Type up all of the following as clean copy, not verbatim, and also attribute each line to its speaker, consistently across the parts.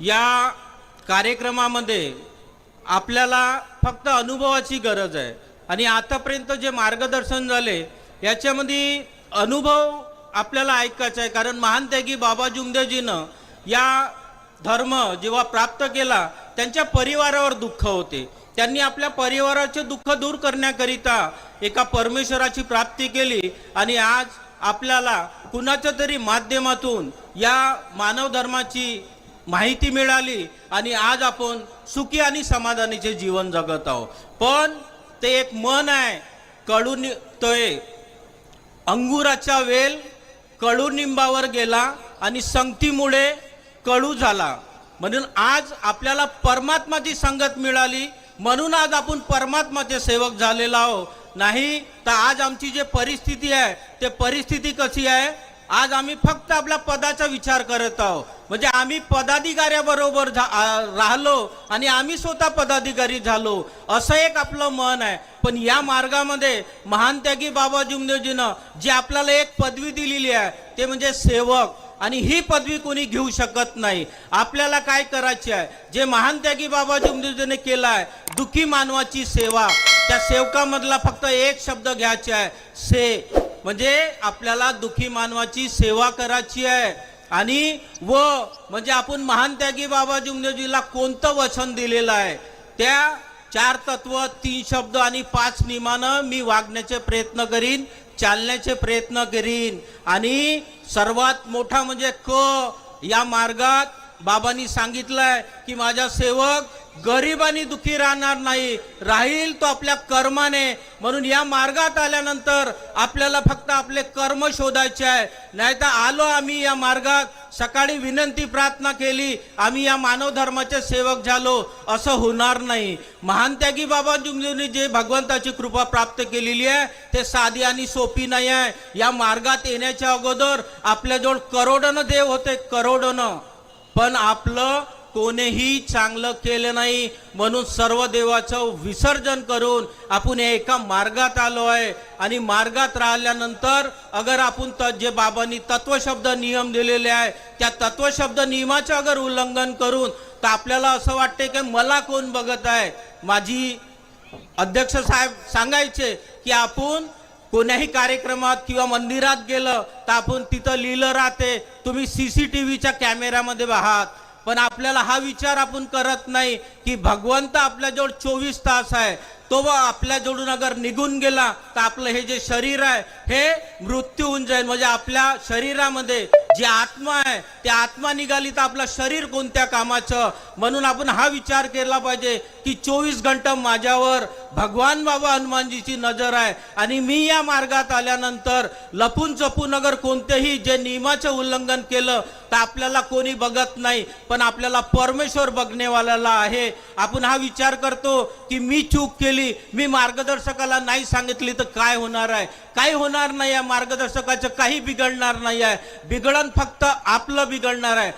Speaker 1: या कार्यक्रमामध्ये आपल्याला फक्त अनुभवाची गरज आहे आणि आतापर्यंत जे मार्गदर्शन झाले याच्यामध्ये अनुभव आपल्याला ऐकायचा आहे। कारण महान त्यागी बाबा जुमदेवजीनं या धर्म जेव्हा प्राप्त केला त्यांच्या परिवारावर दुःख होते, त्यांनी आपल्या परिवाराचे दुःख दूर करण्याकरिता एका परमेश्वराची प्राप्ती केली आणि आज आपल्याला कुणाच्या तरी माध्यमातून या मानव धर्माची माहिती मिळाली आणि आज आपण सुखी आणि समाधानीचे जीवन जगत आहोत। पण ते एक मन आहे, कडून तोय अंगुराचा वेल कडुनिंबावर गेला आणि संगतीमुळे कडू झाला, म्हणून आज आपल्याला परमात्माची संगत मिळाली, म्हणून आज आपण परमात्माचे सेवक झालेलो आहोत। नाही तर आज आमची जे परिस्थिती आहे ते परिस्थिती कशी आहे, आज आम्ही फक्त आपल्या पदाचा विचार करत आहोत, म्हणजे आम्ही पदाधिकाऱ्याबरोबर राहिलो आणि आम्ही स्वतः पदाधिकारी झालो असं एक आपलं मन आहे। पण या मार्गामध्ये महान त्यागी बाबा जुमदेवजीनं जे आपल्याला एक पदवी दिलेली आहे ते म्हणजे सेवक, आणि ही पदवी कोणी घेऊ शकत नाही। आपल्याला काय करायचे आहे, जे महान त्यागी बाबा जुमदेवजीने केलं आहे दुःखी मानवाची सेवा, त्या सेवकामधला फक्त एक शब्द घ्यायचा आहे से, म्हणजे आपल्याला दुःखी मानवाची सेवा करायची आहे। आणि म्हणजे आपण महान त्यागी बाबा जुमदेवजीला कोणतं वचन दिलेलं आहे, त्या 4 तत्व 3 शब्द आणि 5 नियमानं मी वागण्याचे प्रयत्न करीन, चालण्याचे प्रयत्न करीन। आणि सर्वात मोठा म्हणजे या मार्गात बाबांनी सांगितलंय की माझा सेवक गरीब आणि दुखी राहणार नाही, राहील तो आपल्या कर्माने। म्हणून या मार्गात आल्यानंतर आपल्याला फक्त आपले कर्म शोधायचे आहे, नाहीतर आलो आम्ही या मार्गात, सकाळी विनंती प्रार्थना केली, आम्ही या मानव धर्माचे सेवक झालो असं होणार नाही। महान त्यागी बाबा जुमदेवजींनी जे भगवंताची कृपा प्राप्त केलेली आहे ते साधी आणि सोपी नाही आहे। या मार्गात येण्याच्या अगोदर आपल्याजवळ करोडोनं देव होते, करोडोनं, पण आपलं कोणीही चांगलं केलं नाही, म्हणून सर्व देवाचं विसर्जन करून आपण एका मार्गात आलो आहे। आणि मार्गात राहिल्यानंतर अगर आपण जे बाबांनी तत्वशब्द नियम दिलेले आहे त्या तत्वशब्द नियमाचं अगर उल्लंघन करून तर आपल्याला असं वाटते की मला कोण बघत आहे। माझी अध्यक्ष साहेब सांगायचे की आपण कोण्याही कार्यक्रमात किंवा मंदिरात गेलं तर आपण तिथं लिहिलं राहते तुम्ही सीसीटीव्हीच्या कॅमेऱ्यामध्ये आहात, पण आपल्याला हा विचार आपण करत नाही की भगवंत आपल्याजवळ 24 तास आहे, तो आपल्याजवळून अगर निघून गेला तर आपलं हे जे शरीर आहे हे मृत्यू होऊन जाईल। म्हणजे आपल्या शरीरामध्ये जी आत्मा आहे ते आत्मा निघाली तर आपलं शरीर कोणत्या कामाचं। म्हणून आपण हा विचार केला पाहिजे की 24 घंटा माझ्यावर भगवान बाबा हनुमानजीची नजर आहे, आणि मी या मार्गात आल्यानंतर लपून चपून अगर कोणतेही जे नियमाचं उल्लंघन केलं तर आपल्याला कोणी बघत नाही, पण आपल्याला परमेश्वर बघणेवाल्याला आहे। आपण हा विचार करतो की मी चूक केली, मी मार्गदर्शकाला नाही सांगितली तर काय होणार आहे, काही होणार नाही, या मार्गदर्शकाचं काही बिघडणार नाही आहे, बिघडण फक्त आपलं बिघडणार आहे।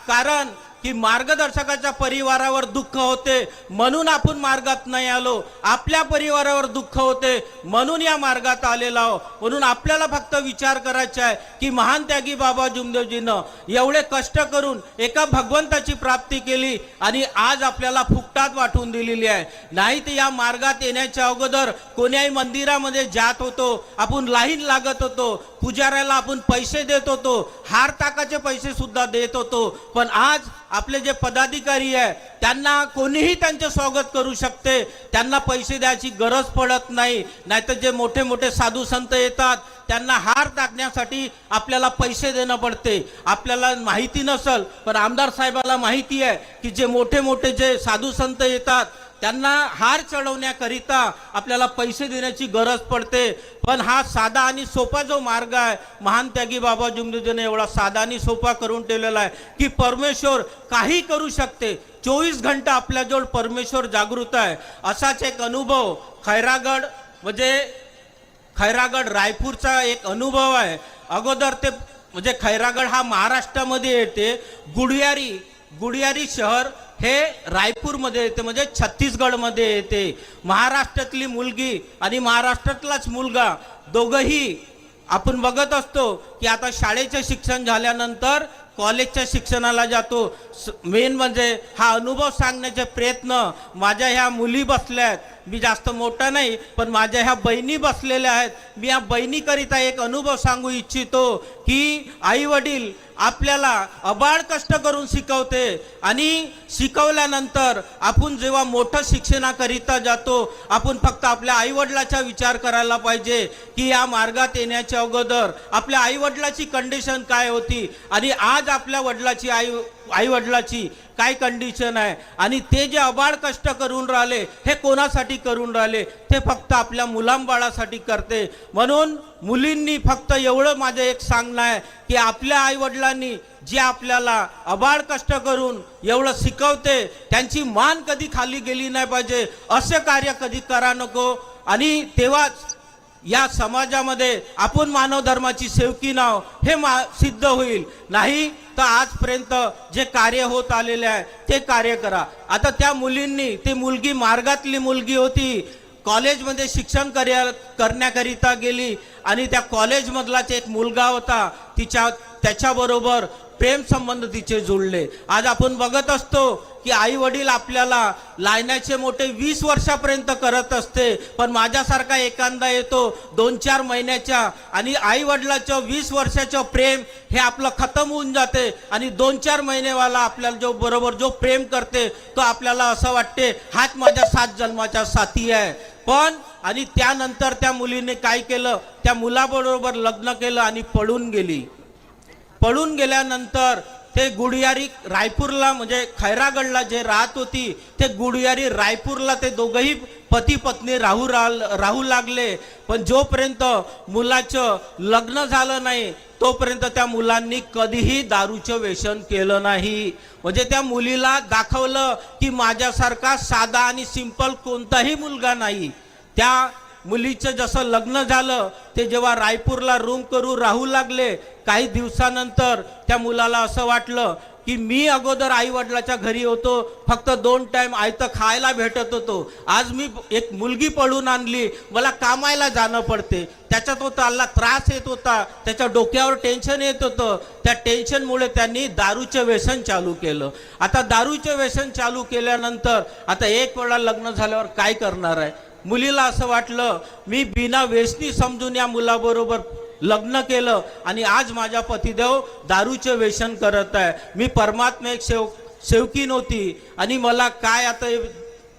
Speaker 1: कारण की मार्गदर्शकाच्या परिवारावर दुःख होते म्हणून आपण मार्गात नाही आलो, आपल्या परिवारावर दुःख होते म्हणून या मार्गात आलेलो आहोत। म्हणून आपल्याला फक्त विचार करायचा आहे की महान त्यागी बाबा जुमदेवजीनं एवढे कष्ट करून एका भगवंताची प्राप्ती केली आणि आज आपल्याला फुकटात वाटून दिलेली आहे। नाही तर या मार्गात येण्याच्या अगोदर कोण्याही मंदिरामध्ये जात होतो, आपण लाईन लागत होतो, पुजाऱ्याला आपण पैसे देत होतो, हार टाकाचे पैसे सुद्धा देत होतो, पण आज आपले जे पदाधिकारी आहे त्यांना कोणीही त्यांचे स्वागत करू शकते, त्यांना पैसे द्यायची गरज पडत नाही। नाहीतर जे मोठे मोठे साधू संत येतात त्यांना हार टाकण्यासाठी आपल्याला पैसे देणं पडते। आपल्याला माहिती नसल पण आमदार साहेबाला माहिती आहे की जे मोठे मोठे जे साधू संत येतात त्यांना हार चढवण्याकरिता आपल्याला पैसे देण्याची गरज पडते। पण हा साधा आणि सोपा जो मार्ग आहे महान त्यागी बाबा जुमदेवजीने एवढा साधा आणि सोपा करून ठेवलेला आहे की परमेश्वर काही करू शकते, 24 घंटा आपल्याजवळ परमेश्वर जागृत आहे। असाच एक अनुभव खैरागड म्हणजे खैरागड रायपूरचा एक अनुभव आहे। अगोदर ते म्हणजे खैरागड हा महाराष्ट्रामध्ये येते, गुडियारी शहर हे रायपूरमध्ये येते, म्हणजे छत्तीसगडमध्ये येते। महाराष्ट्रातली मुलगी आणि महाराष्ट्रातलाच मुलगा दोघंही आपण बघत असतो की आता शाळेचे शिक्षण झाल्यानंतर कॉलेजच्या शिक्षणाला जातो, मेन म्हणजे हा अनुभव सांगण्याचे प्रयत्न माझ्या ह्या मुली बसल्या आहेत. मी जास्त मोठा नाही, पण माझ्या ह्या बहिणी बसलेल्या आहेत. मी या बहिणीकरिता एक अनुभव सांगू इच्छितो की आई वडील आपल्याला अबाळ कष्ट करून शिकवते आणि शिकवल्यानंतर आपण जेव्हा मोठं शिक्षणाकरिता जातो, आपण फक्त आपल्या आईवडिलाचा विचार करायला पाहिजे की या मार्गात येण्याच्या अगोदर आपल्या आईवडिलाची कंडिशन काय होती आणि आज आपल्या वडिलाची आईवडिलाची काय कंडिशन आहे आणि ते जे अबाळ कष्ट करून राहिले हे कोणासाठी करून राहिले, ते फक्त आपल्या मुलांबाळासाठी करते. म्हणून मुलींनी फक्त एवढं माझं एक सांगणं आहे की आपल्या आईवडिलांनी जे आपल्याला अबाळ कष्ट करून एवढं शिकवते त्यांची मान कधी खाली गेली नाही पाहिजे, असे कार्य कधी करा नको. आणि तेव्हाच या समाजामध्ये आपण मानव धर्माची सेवकी नाव हे सिद्ध होईल. नाही तर आजपर्यंत जे कार्य होत आलेले आहे ते कार्य करा. आता त्या मुलींनी, ती मुलगी मार्गातली मुलगी होती, कॉलेजमध्ये शिक्षण करण्याकरिता गेली आणि त्या कॉलेजमधलाच एक मुलगा होता, त्याच्याबरोबर प्रेम संबंध तिचे जुळले. आज आपण बघत असतो की आई वडील आपल्याला लायण्याचे मोठे 20 वर्षापर्यंत करत असते, पण माझ्यासारखा एखादा येतो 2-4 महिन्याच्या आणि आई वडिलाचं 20 वर्षाचं प्रेम हे आपलं खतम होऊन जाते आणि 2-4 महिनेवाला आपल्याला जो बरोबर जो प्रेम करते तो आपल्याला असं वाटते हाच माझ्या 7 जन्माचा साथी आहे. पण आणि त्यानंतर त्या मुलीने काय केलं, त्या मुलाबरोबर लग्न केलं आणि पळून गेली. पळून गेल्यानंतर ते गुडियारी रायपूरला म्हणजे खैरागडला जे राहत होती ते गुडियारी रायपूरला ते दोघंही पती पत्नी राहू लागले. पण जोपर्यंत मुलाचं लग्न झालं नाही तोपर्यंत त्या मुलांनी कधीही दारूचं व्यसन केलं नाही. म्हणजे त्या मुलीला दाखवलं की माझ्यासारखा साधा आणि सिंपल कोणताही मुलगा नाही. त्या मुलीचं जसं लग्न झालं ते जेव्हा रायपूरला रूम करून राहू लागले, काही दिवसानंतर त्या मुलाला असं वाटलं की मी अगोदर आई वडिलाच्या घरी होतो, फक्त 2 टाइम आयतं खायला भेटत होतो, आज मी एक मुलगी पळून आणली, मला कामायला जाणं पडते. त्याच्यात तो त्याला त्रास येत होता, त्याच्या डोक्यावर टेन्शन येत होतं. त्या टेन्शनमुळे त्यांनी दारूचं व्यसन चालू केलं. आता दारूचं व्यसन चालू केल्यानंतर आता एक वेळा लग्न झाल्यावर काय करणार आहे. मुलीला असं वाटलं मी बिना व्यसनी समजून या मुलाबरोबर लग्न केलं आणि आज माझा पतिदेव दारूचे व्यसन करत आहे. मी परमात्मा एक सेवकी नव्हती आणि मला काय आता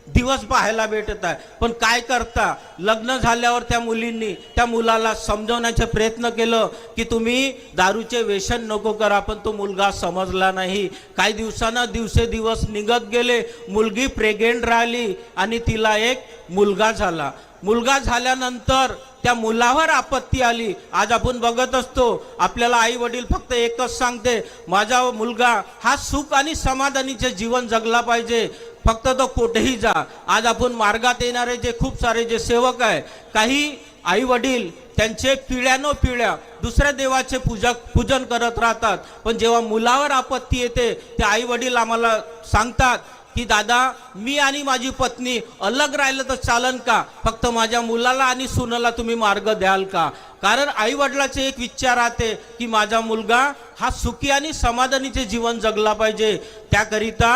Speaker 1: दिवस पाहायला भेटत आहे. पण काय करता, लग्न झाल्यावर त्या मुलींनी त्या मुलाला समजवण्याचे प्रयत्न केलं की तुम्ही दारूचे व्यसन नको करा, पण तो मुलगा समजला नाही. काही दिवसानं दिवसेदिवस निघत गेले, मुलगी प्रेग्नेंट राहिली आणि तिला एक मुलगा झाला. मुलगा झाल्यानंतर त्या मुलावर आपत्ती आली. आज आपण बघत असतो आपल्याला आई वडील फक्त एकच सांगते, माझा मुलगा हा सुख आणि समाधानीचे जीवन जगला पाहिजे, फक्त तो कुठेही जा. आज आपण मार्गात येणारे जे खूप सारे जे सेवक आहे, काही आई वडील त्यांचे पिढ्यानोपिढ्या दुसऱ्या देवाचे पूजन करत राहतात, पण जेव्हा मुलावर आपत्ती येते ते आई वडील आम्हाला सांगतात की दादा मी आणि माझी पत्नी अलग राहिलं तर चालन का, फक्त माझ्या मुलाला आणि सुनाला तुम्ही मार्ग द्याल का. कारण आई वडिलाचे एक विचार राहते की माझा मुलगा हा सुखी आणि समाधानीचे जीवन जगला पाहिजे. त्याकरिता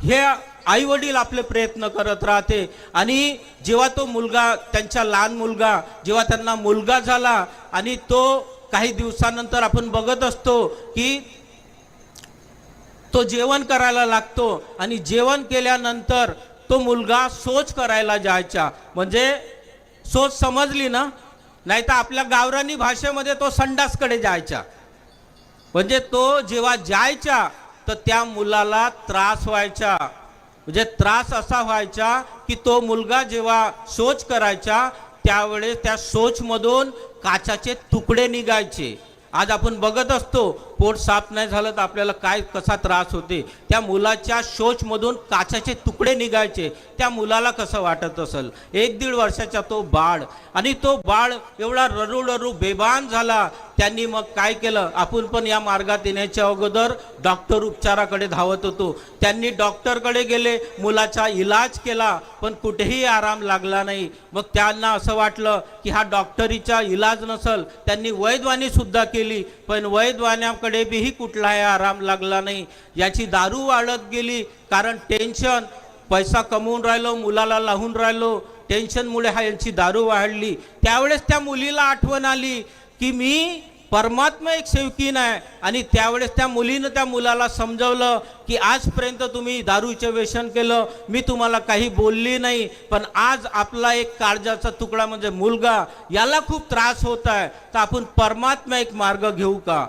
Speaker 1: हे आई वडील आपले प्रयत्न करत राहते. आणि जेव्हा तो मुलगा, त्यांचा लहान मुलगा, जेव्हा त्यांना मुलगा झाला आणि तो काही दिवसानंतर आपण बघत असतो की तो जेवण करायला लागतो आणि जेवण केल्यानंतर तो मुलगा शौच करायला जायचा. म्हणजे शौच समजली ना, नाही तर आपल्या गावरानी भाषेमध्ये तो संडासकडे जायचा. म्हणजे तो जेव्हा जायचा तर त्या मुलाला त्रास व्हायचा. म्हणजे त्रास असा व्हायचा की तो मुलगा जेव्हा शौच करायचा त्यावेळेस त्या शौचमधून काचाचे तुकडे निघायचे. आज आपण बघत असतो पोट साफ नाही झालं तर आपल्याला काय कसा त्रास होते. त्या मुलाच्या शौचमधून काचाचे तुकडे निघायचे. त्या मुलाला कसं वाटत असेल. 1-1.5 वर्षाचा तो बाळ, आणि तो बाळ एवढा रडू बेभान झाला. त्यांनी मग काय केलं, आपण पण या मार्गात येण्याच्या अगोदर डॉक्टर उपचाराकडे धावत होतो. त्यांनी डॉक्टरकडे गेले, मुलाचा इलाज केला, पण कुठेही आराम लागला नाही. मग त्यांना असं वाटलं की हा डॉक्टरीचा इलाज नसल. त्यांनी वैद्यवाणी सुद्धा केली, पण वैद्यवान्या मुलाकडे बीही कुठलाही आराम लागला नाही. याची दारू वाढत गेली, कारण टेन्शन, पैसा कमवून राहिलो, मुलाला लावून राहिलो, टेन्शनमुळे यांची दारू वाढली. त्यावेळेस त्या मुलीला आठवण आली की मी परमात्मा एक सेवकीन आहे. आणि त्यावेळेस त्या मुलीनं त्या मुलाला समजवलं की आजपर्यंत तुम्ही दारूचे व्यसन केलं, मी तुम्हाला काही बोलली नाही, पण आज आपला एक काळजाचा तुकडा म्हणजे मुलगा, याला खूप त्रास होत आहे, तर आपण परमात्मा एक मार्ग घेऊ का.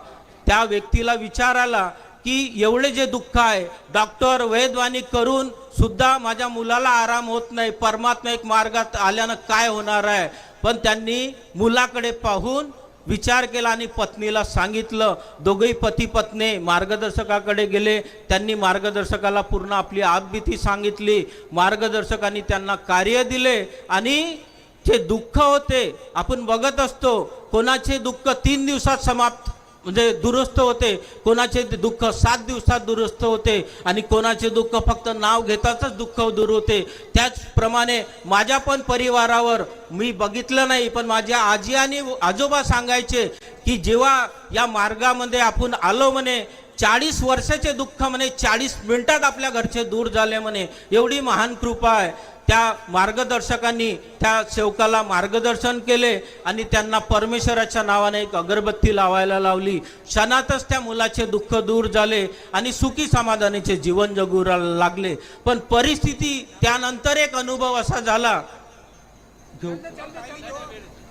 Speaker 1: त्या व्यक्तीला विचार आला की एवढे जे दुःख आहे, डॉक्टर वैद्यवाणी करून सुद्धा माझ्या मुलाला आराम होत नाही, परमात्मा एक मार्गात आल्यानं काय होणार आहे. पण त्यांनी मुलाकडे पाहून विचार केला आणि पत्नीला सांगितलं. दोघेही पती पत्नी मार्गदर्शकाकडे गेले. त्यांनी मार्गदर्शकाला पूर्ण आपली आपबीती सांगितली. मार्गदर्शकांनी त्यांना कार्य दिले आणि जे दुःख होते, आपण बघत असतो कोणाचे दुःख 3 दिवसात समाप्त म्हणजे दुरुस्त होते, कोणाचे दुःख 7 दिवसात दुरुस्त होते आणि कोणाचे दुःख फक्त नाव घेताच दुःख दूर होते. त्याचप्रमाणे माझ्या पण परिवारावर मी बघितलं नाही, पण माझ्या आजी आणि आजोबा सांगायचे की जेव्हा या मार्गामध्ये आपण आलो म्हणे, 40 वर्षाचे दुःख म्हणे 40 मिनिटात आपल्या घरचे दूर झाले म्हणे. एवढी महान कृपा आहे. त्या मार्गदर्शकांनी त्या सेवकाला मार्गदर्शन केले आणि त्यांना परमेश्वराच्या नावाने एक अगरबत्ती लावायला लावली. क्षणातच त्या मुलाचे दुःख दूर झाले आणि सुखी समाधानाचे जीवन जगू लागले. पण परिस्थिती त्यानंतर एक अनुभव असा झाला,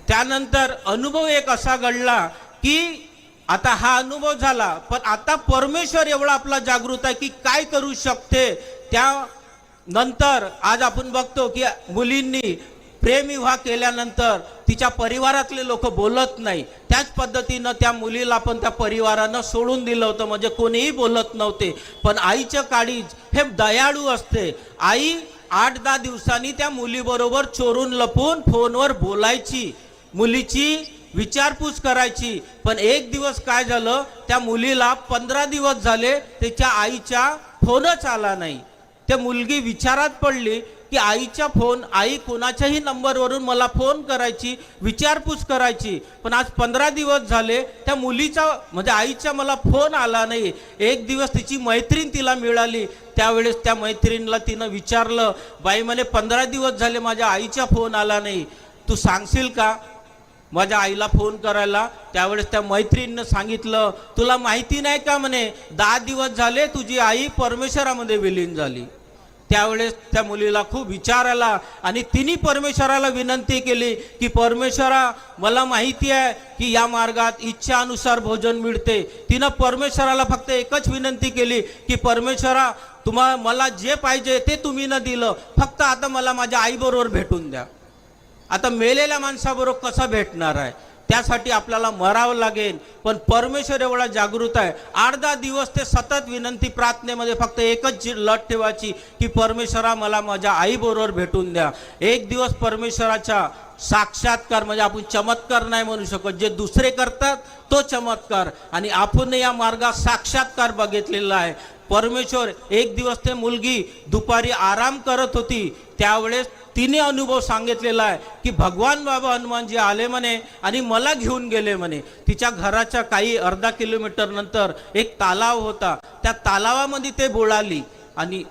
Speaker 1: त्यानंतर अनुभव एक असा घडला की आता हा अनुभव झाला, पण आता परमेश्वर एवढा आपला जागृत आहे की काय करू शकते. त्या नंतर आज आपण बघतो की मुलींनी प्रेमविवाह केल्यानंतर तिच्या परिवारातले लोक बोलत नाही. त्याच पद्धतीनं त्या मुलीला पण त्या परिवारानं सोडून दिलं होतं, म्हणजे कोणीही बोलत नव्हते. पण आईच्या काळीज हे दयाळू असते. आई 8-10 दिवसांनी त्या मुलीबरोबर चोरून लपून फोनवर बोलायची, मुलीची विचारपूस करायची. पण एक दिवस काय झालं, त्या मुलीला 15 दिवस झाले त्याच्या आईचा फोनच आला नाही. त्या मुलगी विचारात पडली की आईचा फोन, आई कोणाच्याही नंबरवरून मला फोन करायची, विचारपूस करायची, पण आज 15 दिवस झाले त्या मुलीचा म्हणजे आईचा मला फोन आला नाही. एक दिवस तिची मैत्रीण तिला मिळाली. त्यावेळेस त्या मैत्रिणीला तिनं विचारलं, बाई म्हणे 15 दिवस झाले माझ्या आईचा फोन आला नाही, तू सांगशील का माझ्या आईला फोन करायला. त्यावेळेस त्या मैत्रिणीनं सांगितलं, तुला माहिती नाही का म्हणे 10 दिवस झाले तुझी आई परमेश्वरामध्ये विलीन झाली. त्यावेळेस त्या मुलीला खूप विचार आला आणि तिने परमेश्वराला विनंती केली की परमेश्वरा, मला माहिती आहे की या मार्गात इच्छानुसार भोजन मिळते. तिनं परमेश्वराला फक्त एकच विनंती केली की परमेश्वरा, मला जे पाहिजे ते तुम्ही न दिलं, फक्त आता मला माझ्या आईबरोबर भेटून द्या. आता मेलेल्या माणसाबरोबर कसं भेटणार आहे, त्यासाठी आपल्याला मरावं लागेल. पण परमेश्वर एवढा जागृत आहे. 8-10 दिवस ते सतत विनंती प्रार्थनेमध्ये फक्त एकच लट ठेवायची की परमेश्वरा, मला माझ्या आईबरोबर भेटून द्या. एक दिवस परमेश्वराचा साक्षात्कार, म्हणजे आपण चमत्कार नाही म्हणू शकत, जे दुसरे करतात तो चमत्कार, आणि आपण या मार्गात साक्षात्कार बघितलेला आहे. परमेश्वर एक दिवस ते मुलगी दुपारी आराम करत होती, त्यावेळेस तिने अनुभव सांगितलेला आहे की भगवान बाबा हनुमानजी आले म्हणे आणि मला घेऊन गेले म्हणे. तिच्या घराच्या काही अर्धा किलोमीटर नंतर एक तलाव होता, त्या तलावामध्ये ते बुडाली आणि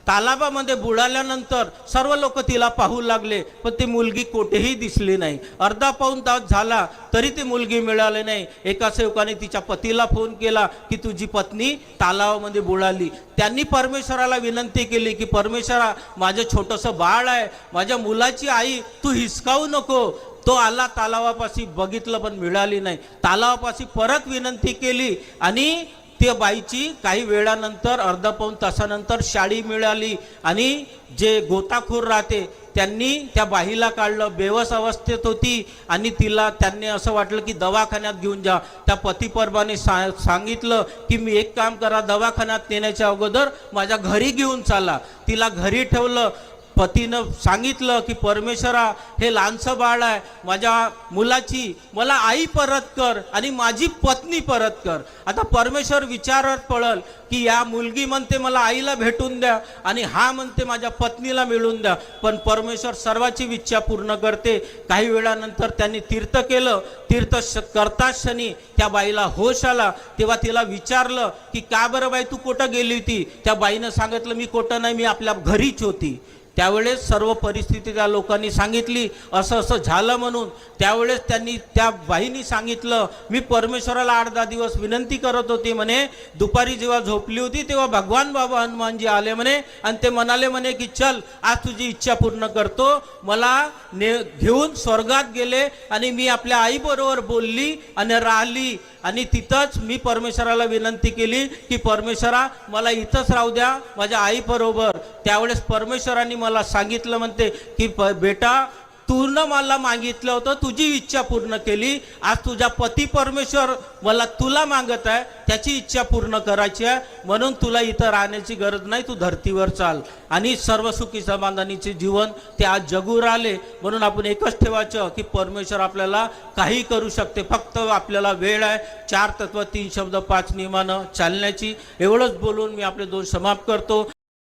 Speaker 1: तालाबामध्ये बुडाल्यानंतर सर्व लोक तिला पाहू लागले, पण ती मुलगी कोठेही दिसली नाही. अर्धा पाऊण तास झाला तरी ती मुलगी मिळाली नाही. एका सेवकाने तिच्या पतीला फोन केला की तुझी पत्नी तालावामध्ये बुडाली. त्यांनी परमेश्वराला विनंती केली की परमेश्वरा, माझं छोटंसं बाळ आहे, माझ्या मुलाची आई तू हिसकावू नको. तो आला तालावापाशी, बघितलं पण मिळाली नाही. तालावापाशी परत विनंती केली आणि त्या बाईची काही वेळानंतर अर्धा पाऊण तासानंतर शाळी मिळाली आणि जे गोताखोर राहते त्यांनी त्या बाईला काढलं. बेवस अवस्थेत होती आणि त्यांनी असं वाटलं की दवाखान्यात घेऊन जा. त्या पतीपरबाने सांगितलं की मी एक काम करा, दवाखान्यात नेण्याच्या अगोदर माझ्या घरी घेऊन चाला. तिला घरी ठेवलं. पतीनं सांगितलं की परमेश्वरा, हे लहानसं बाळ आहे, माझ्या मुलाची मला आई परत कर आणि माझी पत्नी परत कर. आता परमेश्वर विचारात पडल की या मुलगी म्हणते मला आईला भेटून द्या आणि हा म्हणते माझ्या पत्नीला मिळून द्या. पण परमेश्वर सर्वाची इच्छा पूर्ण करते. काही वेळानंतर त्यांनी तीर्थ केलं. तीर्थ करता क्षणी त्या बाईला होश आला. तेव्हा तिला विचारलं की का बरं बाई तू कुठं गेली होती. त्या बाईनं सांगितलं मी कुठं नाही, मी आपल्या घरीच होती. त्यावेळेस सर्व परिस्थिती त्या लोकांनी सांगितली, असं असं झालं म्हणून. त्यावेळेस त्यांनी त्या बाईंनी सांगितलं मी परमेश्वराला 8-10 दिवस विनंती करत होती म्हणे. दुपारी जेव्हा झोपली होती तेव्हा भगवान बाबा हनुमानजी आले म्हणे आणि ते म्हणाले म्हणे की चल आज तुझी इच्छा पूर्ण करतो. मला घेऊन स्वर्गात गेले आणि मी आपल्या आईबरोबर बोलली आणि राहिली आणि तिथंच मी परमेश्वराला विनंती केली की परमेश्वरा मला इथंच राहू द्या माझ्या आईबरोबर. त्यावेळेस परमेश्वरांनी मला सांगितलं म्हणते की बेटा तू न मला मागितलं होतं, तुझी इच्छा पूर्ण केली. आज तुझा पती परमेश्वर मला तुला मागत आहे, त्याची इच्छा पूर्ण करायची आहे. म्हणून तुला इथं राहण्याची गरज नाही, तू धर्तीवर चाल. आणि सर्व सुखी समाधानीचे जीवन ते आज जगू राहिले. म्हणून आपण एकच ठेवायचं की परमेश्वर आपल्याला काही करू शकते. फक्त आपल्याला वेळ आहे 4 तत्व 3 शब्द 5 नियमानं चालण्याची. एवढंच बोलून मी आपले 2 समाप्त करतो.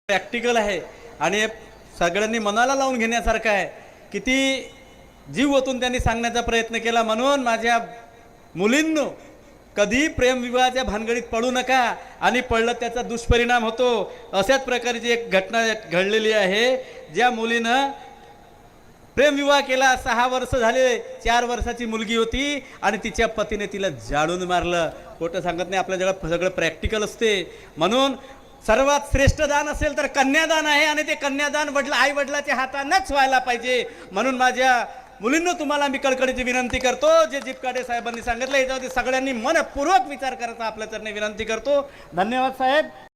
Speaker 2: प्रॅक्टिकल आहे आणि सगळ्यांनी मनाला लावून घेण्यासारखं आहे. किती जीव ओतून त्यांनी सांगण्याचा प्रयत्न केला. म्हणून माझ्या मुलींनो कधी प्रेमविवाहाच्या भानगडीत पडू नका आणि पडलं त्याचा दुष्परिणाम होतो. अशाच प्रकारची एक घटना घडलेली आहे. ज्या मुलीनं प्रेमविवाह केला, 6 वर्ष झाले, 4 वर्षाची मुलगी होती आणि तिच्या पतीने तिला जाळून मारलं. खोटं सांगत नाही, आपल्या जगात सगळं प्रॅक्टिकल असते. म्हणून सर्वात श्रेष्ठ दान असेल तर कन्यादान आहे आणि ते कन्यादान आई वडिलाच्या हातानंच व्हायला पाहिजे. म्हणून माझ्या मुलींनो तुम्हाला मी कळकळीची विनंती करतो, जे जिपकाडे साहेबांनी सांगितलं याच्यावरती सगळ्यांनी मनपूर्वक विचार करायचा आपल्या चरणी विनंती करतो. धन्यवाद साहेब.